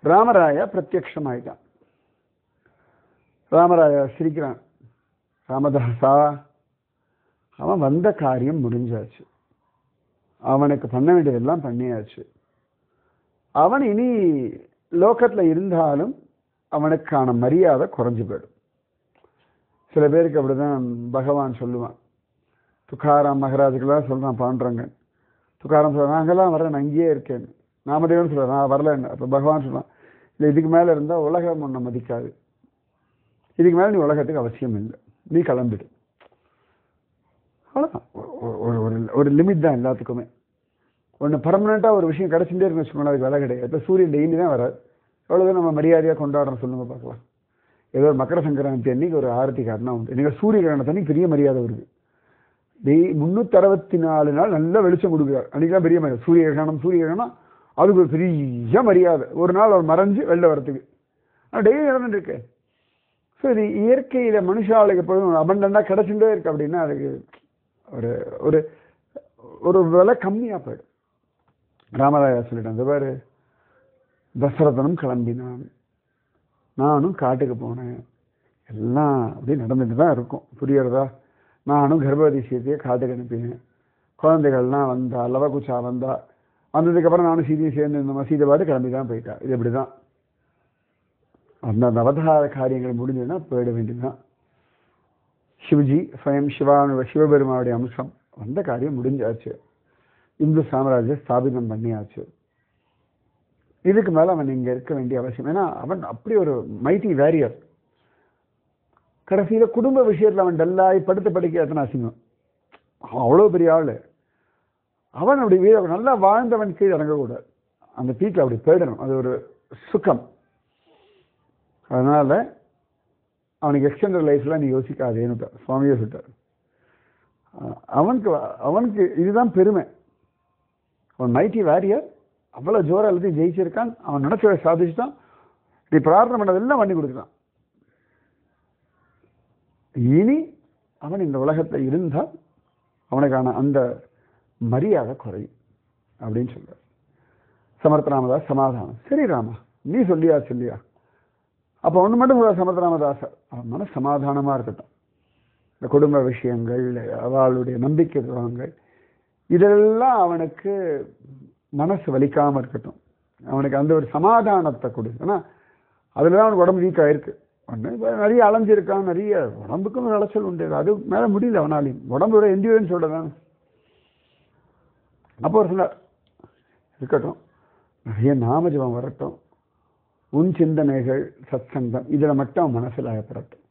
ராமராயா பிரத்யக்ஷமாயிட்டான். ராமராயா சிரிக்கிறான், ராமதாசா அவன் வந்த காரியம் முடிஞ்சாச்சு, அவனுக்கு பண்ண வேண்டியதெல்லாம் பண்ணியாச்சு, அவன் இனி லோகத்தில் இருந்தாலும் அவனுக்கான மரியாதை குறைஞ்சு போயிடும். சில பேருக்கு அப்படிதான் பகவான் சொல்லுவான். துக்காராம் மகராஜுக்கெல்லாம் சொல்கிறான் பாண்டுறங்க. துக்காராம் சொல்கிறான், நாங்கெல்லாம் வரேன், நான் அங்கேயே இருக்கேன். நாமதேவன் சொல்கிறான், நான் வரலன்னு. அப்போ பகவான் சொல்கிறான், இல்லை இதுக்கு மேலே இருந்தால் உலகம் ஒன்றை மதிக்காது, இதுக்கு மேலே நீ உலகத்துக்கு அவசியம் இல்லை, நீ கிளம்பிடு. அவ்வளோதான். ஒரு லிமிட் தான் எல்லாத்துக்குமே. ஒன்று பர்மனெண்ட்டாக ஒரு விஷயம் கிடச்சிட்டே இருக்குன்னு வச்சுக்கோங்க, அதுக்கு வேலை கிடையாது. இப்போ சூரியன் டெய்லி தான் வராது, எவ்வளோதான் நம்ம மரியாதையாக கொண்டாடுறோம் சொல்லுங்க பார்க்கலாம். ஏதோ ஒரு மக்கர சங்கராந்தி அன்னைக்கு ஒரு ஆரத்தி காட்டினா உண்டு. நீங்கள் சூரிய கிரகணத்தன்னைக்கு பெரிய மரியாதை வருது. 364 நாள் நல்ல வெளிச்சம் கொடுக்குறார், அன்றைக்கெலாம் பெரிய மரியாதை. சூரிய கிரகணம் அதுக்கு ஒரு பெரிய மரியாதை. ஒரு நாள் அவர் மறைஞ்சு வெளில வரத்துக்கு. ஆனால் டெய்லி நடந்துட்டு இருக்கு. ஸோ இது இயற்கையில் மனுஷாளுக்கு எப்பொழுதும் அபண்டண்டாக கிடச்சுட்டே இருக்கு. அப்படின்னா அதுக்கு ஒரு ஒரு ஒரு விலை கம்மியாக போயிடும். ராமராயா சொல்லிட்டேன், அந்த பாரு தசரதனும் கிளம்பினான், நானும் காட்டுக்கு போனேன், எல்லாம் அப்படி நடந்துட்டு தான் இருக்கும், புரியறதா? நானும் கர்ப்பவதி சீதையை காட்டுக்கு அனுப்பினேன், குழந்தைகள்லாம் வந்தா, லவகுச்சா வந்தா, வந்ததுக்கப்புறம் நானும் சீதையை சேர்ந்து இருந்தோம், சீதை பாட்டு கிளம்பி தான் போயிட்டா. இது இப்படி தான் அந்த அவதார காரியங்கள் முடிஞ்சதுன்னா போயிட வேண்டியதுதான். சிவஜி ஸ்வயம் சிவபெருமானுடைய அம்சம், அந்த காரியம் முடிஞ்சாச்சு, இந்து சாம்ராஜ்யம் ஸ்தாபிதம் பண்ணியாச்சு. இதுக்கு மேலே அவன் இங்கே இருக்க வேண்டிய அவசியம். ஏன்னா அவன் அப்படி ஒரு மைட்டி வேரியர். கடைசியில் குடும்ப விஷயத்தில் அவன் டல்லாகி படுத்து படிக்க எத்தனை அசிங்கம். அவ்வளோ பெரிய ஆள் அவன். அப்படி நல்லா வாழ்ந்தவன் கீழே இறங்கக்கூடாது, அந்த பீக்கில் அப்படி போயிடணும், அது ஒரு சுகம். அதனால் அவனுக்கு எக்ஸ்டெண்டட் லைஃப்லாம் நீ யோசிக்காதேன்னு சுவாமியே சொல்லிட்டார். அவனுக்கு இதுதான் பெருமை. அவன் மைட்டி வேரியர், அவ்வளோ ஜோர எல்லாத்தையும் ஜெயிச்சிருக்கான், அவன் நினைச்சதை சாதிச்சுட்டான், நீ பிரார்த்தனை பண்ணதெல்லாம் பண்ணி கொடுத்துட்டான். இனி அவன் இந்த உலகத்தில் இருந்தால் அவனுக்கான அந்த மரியாதை குறையும் அப்படின்னு சொல்றார். சமர்த்த ராமதாஸ் சமாதானம். சரி ராமா, நீ சொல்லியா அப்போ ஒன்று மட்டும் சமர்த்த ராமதாசர் அவன் மன சமாதானமாக இருக்கட்டும். இந்த குடும்ப விஷயங்கள், அவளுடைய நம்பிக்கை துவங்கள், இதெல்லாம் அவனுக்கு மனசு வலிக்காமல் இருக்கட்டும். அவனுக்கு அந்த ஒரு சமாதானத்தை கொடு. ஏன்னா அதில் தான் அவனுக்கு உடம்பு வீக்காக இருக்கு. ஒன்று நிறைய அலைஞ்சிருக்கான், நிறைய உடம்புக்கும் ஒரு அலைச்சல் உண்டு, அது மேலே முடியல அவனாலையும். உடம்போட என்டியூரன்ஸோட தான். அப்போ ஒரு சொன்னார், இருக்கட்டும், நிறைய நாமஜபம் வரட்டும், உன் சிந்தனைகள் சத்சங்கம் இதில் மட்டும் அவன் மனசில் ஆயப்படட்டும்,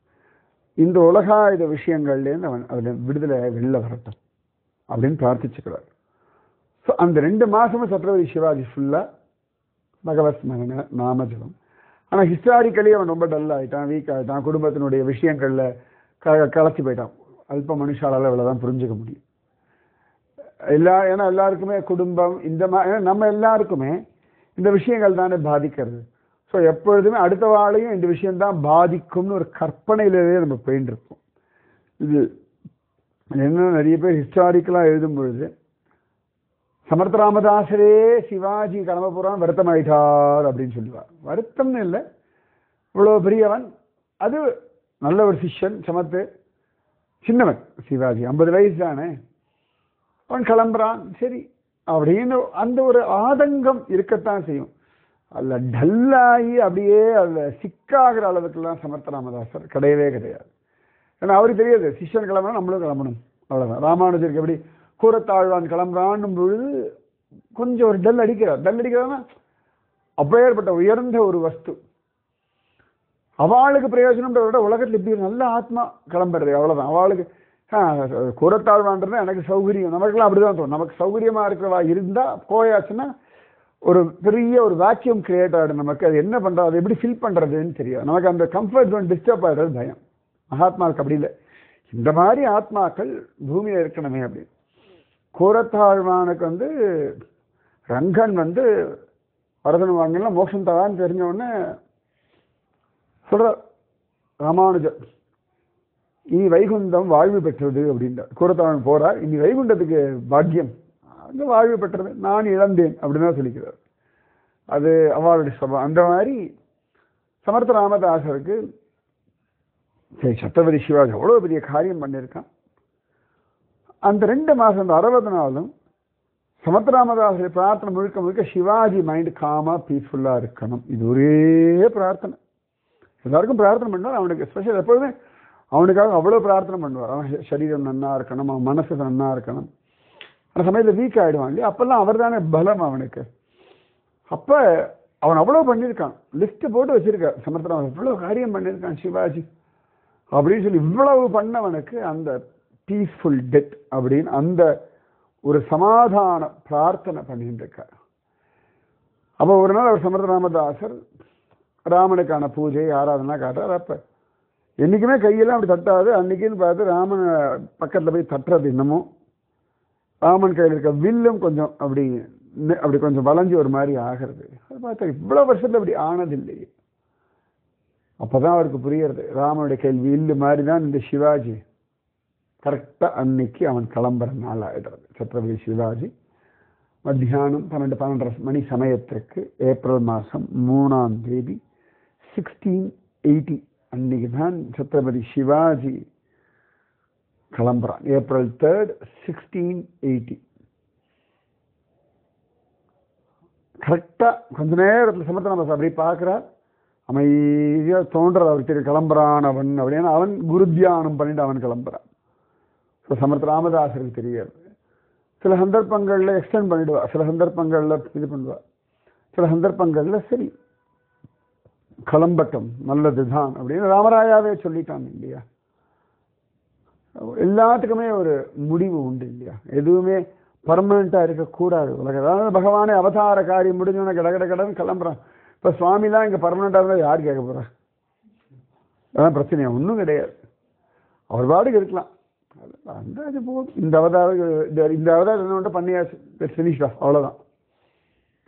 இந்த உலகாயுத விஷயங்கள்லேருந்து அவன் அதில் விடுதலை வெளில வரட்டும் அப்படின்னு பிரார்த்திச்சுக்கிறார். ஸோ அந்த 2 மாதமும் சத்ரபதி சிவாஜி ஃபுல்லாக பகவத் ஸ்மரண நாமஜபம். ஆனால் ஹிஸ்டாரிக்கலி அவன் ரொம்ப டல் ஆகிட்டான், வீக் ஆகிட்டான், குடும்பத்தினுடைய விஷயங்களில் களைச்சி போயிட்டான். அல்ப மனுஷாலால் இவ்வளோ தான் புரிஞ்சுக்க முடியும். ஏன்னா எல்லாருக்குமே குடும்பம் இந்த நம்ம எல்லாருக்குமே இந்த விஷயங்கள் தானே பாதிக்கிறது. ஸோ எப்பொழுதுமே அடுத்த வாழையும் இந்த விஷயம்தான் பாதிக்கும்னு ஒரு கற்பனையிலேயே நம்ம போயிட்டு இருக்கோம். இது என்ன, நிறைய பேர் ஹிஸ்டாரிக்கலாக எழுதும் பொழுது சமர்த்த ராமதாசரே சிவாஜி கிளம்ப போகிறான் வருத்தம் ஆயிட்டார் அப்படின்னு சொல்லுவார். வருத்தம்னு இல்லை, இவ்வளோ பெரியவன், அது நல்ல ஒரு சிஷ்யன், சமத்து சின்னவன் சிவாஜி, 50 வயசு தானே, அவன் கிளம்புறான், சரி அப்படின்னு அந்த ஒரு ஆதங்கம் இருக்கத்தான் செய்யும். அதில் டல்லாகி அப்படியே அதில் சிக்காகிற அளவுக்குலாம் சமர்த்த ராமதாசர் கிடையவே கிடையாது. ஏன்னா அவருக்கு தெரியாது, சிஷ்யன் கிளம்புனா நம்மளும் கிளம்பணும், அவ்வளோதான். ராமானுஜருக்கு எப்படி கூரத்தாழ்வான் கிளம்புறான்னும் பொழுது கொஞ்சம் ஒரு டல் அடிக்கிறான்னா அப்பேற்பட்ட உயர்ந்த ஒரு வஸ்து அவளுக்கு பிரயோஜனம்ன்றத விட உலகத்தில் இப்படி ஒரு நல்ல ஆத்மா கிளம்புறது அவ்வளோதான். அவளுக்கு கூரத்தாழ்வான்றது எனக்கு சௌகரியம், நமக்குலாம் அப்படிதான் தோணும். நமக்கு சௌகரியமாக இருக்கிறவா இருந்தால் போயாச்சுன்னா ஒரு பெரிய ஒரு வேக்யூம் கிரியேட் ஆகிடும். நமக்கு அது என்ன பண்ணுறது, அது எப்படி ஃபில் பண்ணுறதுன்னு தெரியும். நமக்கு அந்த கம்ஃபர்ட் ஜோன் டிஸ்டர்ப் ஆகிடுறது பயம். மகாத்மாவுக்கு அப்படி இல்லை, இந்த மாதிரி ஆத்மாக்கள் பூமியில் இருக்கணுமே அப்படின்னு. கூரத்தாழ்வானுக்கு வந்து ரங்கன் வந்து வரதன் வாங்கலாம் மோட்சம் தரான்னு தெரிஞ்ச உடனே சொல்ற ராமானுஜர் இனி வைகுண்டம் வாழ்வு பெற்றது அப்படின்றார். கூரத்தாழ்வன் போறார், இனி வைகுண்டத்துக்கு பாக்கியம், அங்க வாழ்வு பெற்றது, நான் இழந்தேன் அப்படின்னு தான் சொல்லிக்கிறார். அது அவளுடைய சபம். அந்த மாதிரி சமர்த்த ராமதாசருக்கு சரி சத்ரபதி சிவாஜி அவ்வளவு பெரிய காரியம் பண்ணியிருக்கான். அந்த 2 மாசம் அந்த 60 நாளும் சமர்த்த ராமதாசரை பிரார்த்தனை முழுக்க முழுக்க சிவாஜி மைண்ட் காமா பீஸ்ஃபுல்லா இருக்கணும். இது ஒரே பிரார்த்தனை. எல்லாருக்கும் பிரார்த்தனை பண்ணுவார். அவனுக்கு ஸ்பெஷல் எப்பொழுதுமே அவனுக்காக அவ்வளவு பிரார்த்தனை பண்ணுவார். அவன் சரீரம் நன்னா இருக்கணும், அவன் மனசு நன்னா இருக்கணும். அந்த சமயத்தில் வீக் ஆயிடுவான் இல்லையா, அப்பெல்லாம் அவர் தானே பலம் அவனுக்கு. அப்ப அவன் அவ்வளவு பண்ணியிருக்கான், லிஸ்ட் போட்டு வச்சிருக்கான். சமர்த்தனம் இவ்வளவு காரியம் பண்ணியிருக்கான் சிவாஜி அப்படின்னு சொல்லி இவ்வளவு பண்ணவனுக்கு அந்த பீஸ்ஃபுல் டெத் அப்படின்னு அந்த ஒரு சமாதான பிரார்த்தனை பண்ணிட்டு இருக்கார். அப்போ ஒரு நாள் அவர் சமர்த்த ராமதாசர் ராமனுக்கான பூஜை ஆராதனை காட்டுறார். அப்ப என்னைக்குமே கையெல்லாம் அப்படி தட்டாது, அன்னைக்குன்னு பார்த்து ராமன் பக்கத்துல போய் தட்டுறது. இன்னமும் ராமன் கையில் இருக்க வில்லும் கொஞ்சம் அப்படி அப்படி கொஞ்சம் வளைஞ்சு ஒரு மாதிரி ஆகிறது. அது பார்த்தா இவ்வளவு வருஷத்துல அப்படி ஆனது இல்லையே. அப்பதான் அவருக்கு புரியறது, ராமனுடைய கையில் வில்லு மாதிரி தான் இந்த சிவாஜி. கரெக்டா அன்னைக்கு அவன் கிளம்புற நாள் ஆயிடுறது. சத்ரபதி சிவாஜி மத்தியானம் 12-12:30 மணி சமயத்திற்கு ஏப்ரல் மாதம் 3ஆம் தேதி 1680 அன்னைக்கு தான் சத்ரபதி சிவாஜி கிளம்புறான். ஏப்ரல் 3, 1680. கரெக்டா கொஞ்ச நேரத்தில் சமர்த்த நம்ம அப்படி பார்க்கிறார். அமைதியா தோன்றது அவருக்கு தெரியும் கிளம்புறான் அவன் அப்படின்னு. அவன் குரு தியானம் பண்ணிட்டு அவன் கிளம்புறான். சமர்த்த ராமதாசருக்கு தெரியாது. சில சந்தர்ப்பங்கள்ல எக்ஸ்டெண்ட் பண்ணிடுவா, சில சந்தர்ப்பங்கள்ல இது பண்ணுவா, சில சந்தர்ப்பங்கள்ல சரி கிளம்பட்டும் நல்லதுதான் அப்படின்னு ராமராயாவே சொல்லிட்டான் இல்லையா. எல்லாத்துக்குமே ஒரு முடிவு உண்டு இல்லையா, எதுவுமே பர்மனண்டா இருக்கக்கூடாது உலகம். அதாவது பகவானே அவதார காரியம் முடிஞ்சவன கட கடன்னு கிளம்புறான். இப்ப சுவாமிலாம் இங்க பர்மனண்டா இருந்தா யார் கேட்க போறா? அதான் பிரச்சனையா, ஒன்றும் கிடையாது. அவர் பாட்டுக்கு இருக்கலாம். அந்த அது போதும். இந்த அவதாரம் என்ன பண்ணியாச்சு, ஃபினிஷ்டா, அவ்வளோதான்.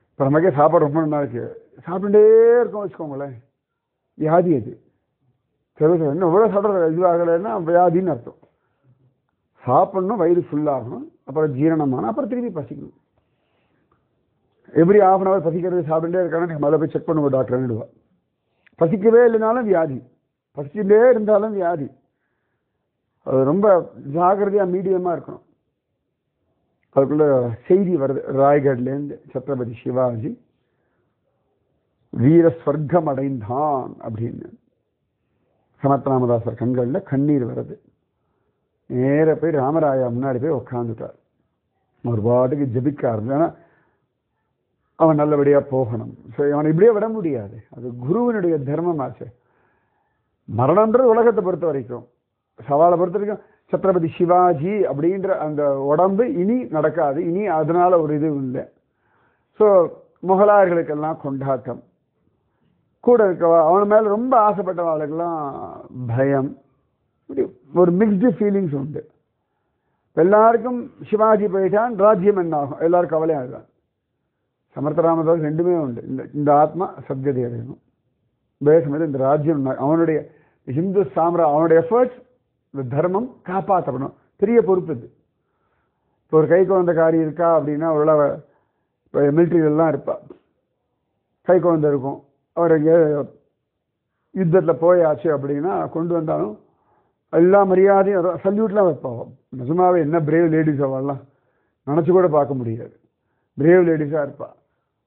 இப்போ நமக்கே சாப்பாடு ரொம்ப நல்லா இருக்கு, சாப்பிட்டுட்டே இருக்கோம் வச்சுக்கோங்களேன், வியாதி அது. சரி என்ன எவ்வளோ சாப்பிட்ற இதுவாகலைன்னா வியாதின்னு அர்த்தம். சாப்பிடணும், வயிறு ஃபுல்லாகணும், அப்புறம் ஜீரணமான, அப்புறம் திரும்பி பசிக்கணும். எவ்ரி ½ அன் அவர் பசிக்கிறது சாப்பிட்டுட்டே இருக்காங்க, முதல்ல போய் செக் பண்ணுவோம் டாக்டர். பசிக்கவே இல்லைனாலும் வியாதி, பசிச்சுட்டே இருந்தாலும் வியாதி. அது ரொம்ப ஜாகிரதையா மீடியமா இருக்கணும். அதுக்குள்ள செய்தி வருது ராய்கட்லேருந்து, சத்ரபதி சிவாஜி வீர ஸ்வர்க்கம் அடைந்தான் அப்படின்னு. சமர்த்த ராமதாசர் கண்கள்ல கண்ணீர் வருது. நேர போய் ராமராயா முன்னாடி போய் உட்காந்துட்டார். ஒரு பாட்டுக்கு ஜபிக்க ஆரம்பிச்சு. அவன் நல்லபடியா போகணும், அவனை இப்படியே விட முடியாது, அது குருவினுடைய தர்மமாச்சு. மரணம்ன்றது உலகத்தை பொறுத்த வரைக்கும், சவாலை பொறுத்த வரைக்கும் சத்ரபதி சிவாஜி அப்படின்ற அந்த உடம்பு இனி நடக்காது, இனி அதனால ஒரு இது இல்லை. ஸோ முகலாயர்களுக்கெல்லாம் கொண்டாட்டம், கூட இருக்கவா அவன் மேல ரொம்ப ஆசைப்பட்டவாளுக்கெல்லாம் பயம், இப்படி ஒரு மிக்ஸ்டு ஃபீலிங்ஸ் உண்டு. எல்லாருக்கும் சிவாஜி போயிட்டான், ராஜ்யம் என்ன ஆகும், எல்லாரும் கவலையும் ஆகுதான். சமர்த்த ராமதாஸ் ரெண்டுமே உண்டு. இந்த ஆத்மா சத்கதி அடையணும், அதே சமயத்தில் இந்த ராஜ்யம் அவனுடைய ஹிந்து அவனுடைய எஃபர்ட்ஸ், இந்த தர்மம் காப்பாற்றப்படணும், பெரிய பொறுப்பு இது. இப்போ ஒரு கை குழந்தைக்காரி இருக்கா அப்படின்னா, அவரோட இப்போ மிலிட்ரியிலலாம் இருப்பா, கை குழந்தை இருக்கும், அவர் எங்கே யுத்தத்தில் போயாச்சு அப்படின்னா கொண்டு வந்தாலும் எல்லா மரியாதையும் சல்யூட்லாம் வைப்பாவும். நிஜமாவே என்ன பிரேவ் லேடிஸ் அவெல்லாம் நினச்சி கூட பார்க்க முடியாது. பிரேவ் லேடிஸாக இருப்பா,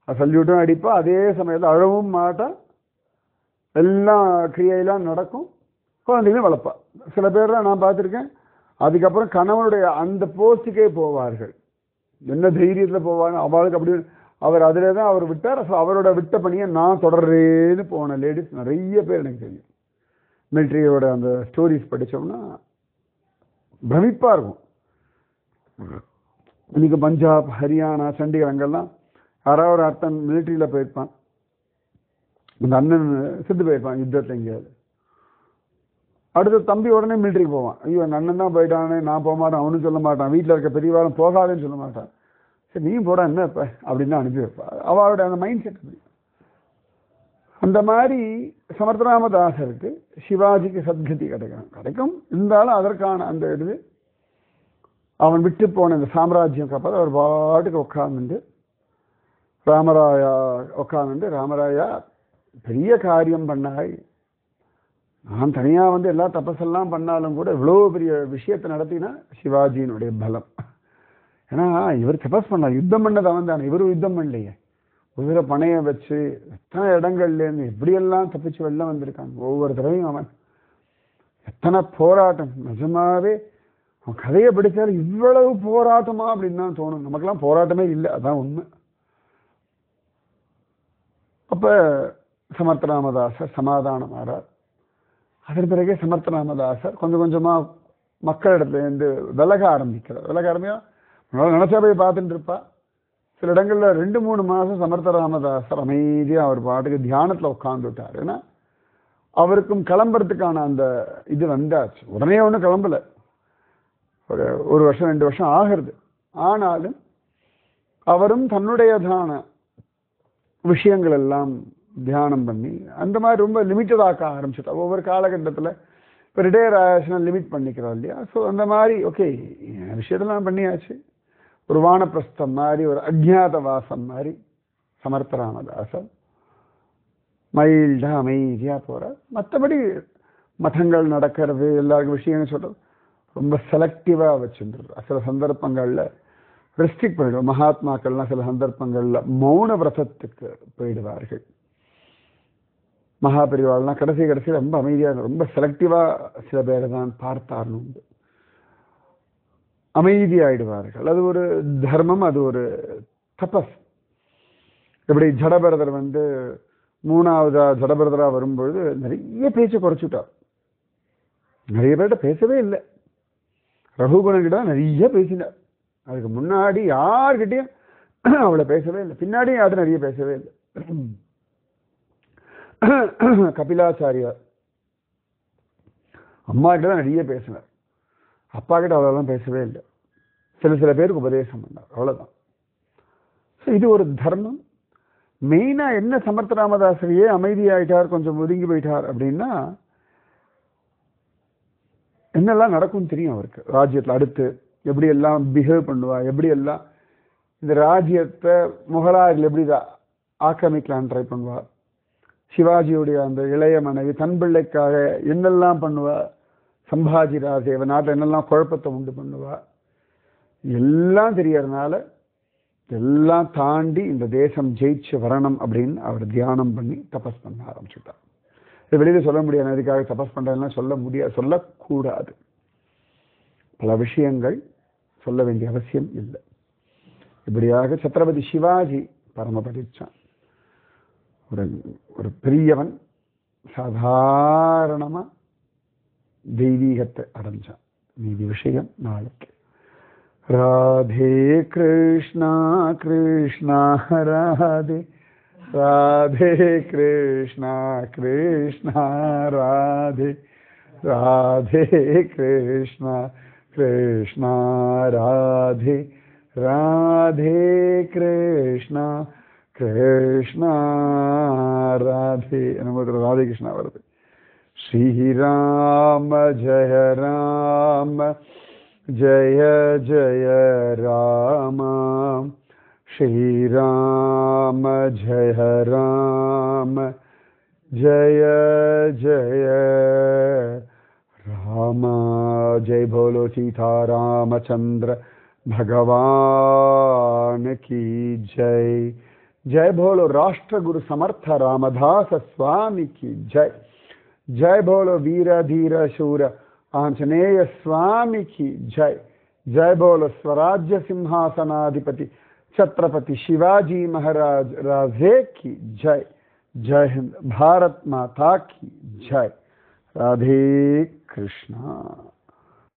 சல்யூட்டும் அடிப்பா, அதே சமயத்தில் அழவும் மாட்டா, எல்லாம் கிரியையெல்லாம் நடக்கும், குழந்தைகளும் வளர்ப்பா. சில பேர்லாம் நான் பார்த்துருக்கேன், அதுக்கப்புறம் கணவனுடைய அந்த போஸ்ட்டுக்கே போவார்கள். என்ன தைரியத்தில் போவாங்க அவளுக்கு. அப்படி அவர் அதிலே தான் அவர் விட்டார். அவரோட விட்ட பணியை நான் தொடர்றேன்னு போன லேடிஸ் நிறைய பேர் எனக்கு தெரியும். மிலிட்ரியோட அந்த ஸ்டோரிஸ் படித்தோம்னா பிரமிப்பாக இருக்கும். இன்னைக்கு பஞ்சாப், ஹரியானா, சண்டிகர் அங்கெல்லாம் யாராவது ஒரு அத்தன் மிலிட்ரியில் போயிருப்பான், அந்த அண்ணன் செத்து போயிருப்பான் யுத்தத்தில் எங்கேயாவது. அடுத்த தம்பி உடனே மிலிட்டரிக்கு போவான். ஐயோ எங்கள் அண்ணன் தான் போயிட்டானே, நான் போக மாட்டேன், அவனும் சொல்ல மாட்டான், வீட்டில் இருக்க பெரியவாளும் போகாதுன்னு சொல்ல மாட்டான். சரி நீயும் போடா என்ன இப்போ அப்படின்னு தான் அனுப்பி வைப்பா. அவளோட அந்த மைண்ட் செட் அப்படி. அந்த மாதிரி சமர்த்தராமதாசருக்கு சிவாஜிக்கு சத்கதி கிடைக்கும். இருந்தாலும் அதற்கான அந்த இது அவன் விட்டு போன இந்த சாம்ராஜ்யம் காப்பாது. அவர் பாட்டுக்கு உட்கார்ந்துட்டு ராமராயா பெரிய காரியம் பண்ணாய், நான் தனியாக வந்து எல்லா தபஸெல்லாம் பண்ணாலும் கூட இவ்வளோ பெரிய விஷயத்தை நடத்தினா சிவாஜியினுடைய பலம். ஏன்னா இவர் தபஸ் பண்ணார், யுத்தம் பண்ணது அவன் தானே, இவரும் யுத்தம் பண்ணலையே. உயிரை பணைய வச்சு எத்தனை இடங்கள்லேருந்து எப்படியெல்லாம் தப்பிச்சு வெளில வந்திருக்காங்க. ஒவ்வொரு தடவையும் அவன் எத்தனை போராட்டம். நிஜமாவே அவன் கதையை படித்தாலும் இவ்வளவு போராட்டமா அப்படின்னு தான் தோணும். நமக்கெல்லாம் போராட்டமே இல்லை, அதான் உண்மை. அப்போ சமர்த்தராமதாசர் சமாதானம் ஆறார். அதன் பிறகு சமர்த்தராமதாசர் கொஞ்சம் கொஞ்சமாக மக்களிடத்துலேருந்து விலக ஆரம்பிக்கிறார். நினச்சா போய் பார்த்துட்டு இருப்பா. சில இடங்களில் 2-3 மாதம் சமர்த்தராமதாசர் அமைதியாக அவர் பாட்டுக்கு தியானத்தில் உட்காந்துட்டார். ஏன்னா அவருக்கும் கிளம்புறதுக்கான அந்த இது வந்தாச்சு. உடனே ஒன்றும் கிளம்பலை, ஒரு வருஷம் 2 வருஷம் ஆகிறது. ஆனாலும் அவரும் தன்னுடையதான விஷயங்கள் எல்லாம் தியானம் பண்ணி அந்த மாதிரி ரொம்ப லிமிட்டடாக்க ஆரம்பிச்சுட்டா. ஒவ்வொரு காலகட்டத்தில் இப்போ ரிட்டையர் ஆச்சுன்னா லிமிட் பண்ணிக்கிறோம் இல்லையா. ஸோ அந்த மாதிரி ஓகே விஷயத்தெல்லாம் பண்ணியாச்சு. ஒரு வானப்பிரஸ்தம் மாதிரி, ஒரு அஜ்ஞாத வாசம் மாதிரி சமர்த்தராமதாசர் மைல்டாக அமைதியாக போகிறார். மற்றபடி மதங்கள் நடக்கிறது, எல்லாருக்கும் விஷயங்கள் சொல்கிறது ரொம்ப செலக்டிவாக வச்சுருந்துருவார். சில சந்தர்ப்பங்களில் ரெஸ்ட்ரிக்ட் பண்ணிடுவோம். மகாத்மாக்கள்லாம் சில சந்தர்ப்பங்களில் மௌன விரதத்துக்கு போயிடுவார்கள். மகாபெரிவாள்லாம் கடைசி ரொம்ப அமைதியாக, ரொம்ப செலக்டிவாக சில பேரை தான் பார்த்தார்னு உண்டு. அமைதியாயிடுவார்கள். அது ஒரு தர்மம், அது ஒரு தபஸ். இப்படி ஜடபரதர் வந்து 3ஆவதா ஜடபரதராக வரும்பொழுது நிறைய பேச்சை குறைச்சுட்டார். நிறைய பேர்கிட்ட பேசவே இல்லை. ரகுகுணன்கிட்ட தான் நிறைய பேசினார். அதுக்கு முன்னாடி யார்கிட்டையும் அவளை பேசவே இல்லை. பின்னாடி யாரும் நிறைய பேசவே இல்லை. கபிலாச்சாரியார் அம்மா கிட்ட தான் நிறைய பேசினார். அப்பா கிட்ட அவ்வளோலாம் பேசவே இல்லை. சில பேருக்கு உபதேசம் பண்ணார், அவ்வளோதான். ஸோ இது ஒரு தர்மம். மெயினாக என்ன சமர்த்தராமதாசரையே அமைதியாயிட்டார், கொஞ்சம் ஒதுங்கி போயிட்டார் அப்படின்னா என்னெல்லாம் நடக்கும்னு தெரியும் அவருக்கு. ராஜ்யத்தில் அடுத்து எப்படியெல்லாம் பிஹேவ் பண்ணுவா, எப்படியெல்லாம் இந்த ராஜ்யத்தை முகலாயர்கள் எப்படி ஆக்கிரமிக்கலான்னு ட்ரை பண்ணுவா, சிவாஜியுடைய அந்த இளைய மனைவி தன் பிள்ளைக்காக என்னெல்லாம் பண்ணுவா, சம்பாஜி ராஜேவ நாட்டில் என்னெல்லாம் குழப்பத்தை உண்டு பண்ணுவா, எல்லாம் தெரியறதுனால எல்லாம் தாண்டி இந்த தேசம் ஜெயிச்சு வரணும் அப்படின்னு அவர் தியானம் பண்ணி தபஸ் பண்ண ஆரம்பிச்சுட்டார். இது வெளியில் சொல்ல முடியாது, அதுக்காக தபஸ் பண்ணுறதுலாம் சொல்ல முடியாது, சொல்லக்கூடாது. பல விஷயங்கள் சொல்ல வேண்டிய அவசியம் இல்லை. இப்படியாக சத்ரபதி சிவாஜி பரமபதிச்சான். ஒரு பெரியவன் சாதாரணமாக தெய்வீகத்தை அடைஞ்சான். மீதி விஷயம் நாளைக்கு. ராதே கிருஷ்ணா கிருஷ்ணா ராதே, ராதே கிருஷ்ணா கிருஷ்ணா ராதே, ராதே கிருஷ்ணா கிருஷ்ணா ராதே, ராதே கிருஷ்ணா கிருஷ்ணா ராதே. நமக்கு ராதே கிருஷ்ணா வருது. ஸ்ரீராம ஜெய ராம ஜெய ஜெய ராம, ஸ்ரீராம ஜெய ராம ஜெய ஜெய ராம. ஜெய் போலோ சீதா ராமச்சந்திர भगवान की जय. जय बोलो राष्ट्र गुरु समर्थ रामदास स्वामी की जय. जय बोलो वीर धीर शूर आंजनेय स्वामी की जय. जय बोलो स्वराज्य सिंहासनाधिपति छत्रपति शिवाजी महाराज राजे की जय. जय हिंद. भारत माता की जय. राधे कृष्णा.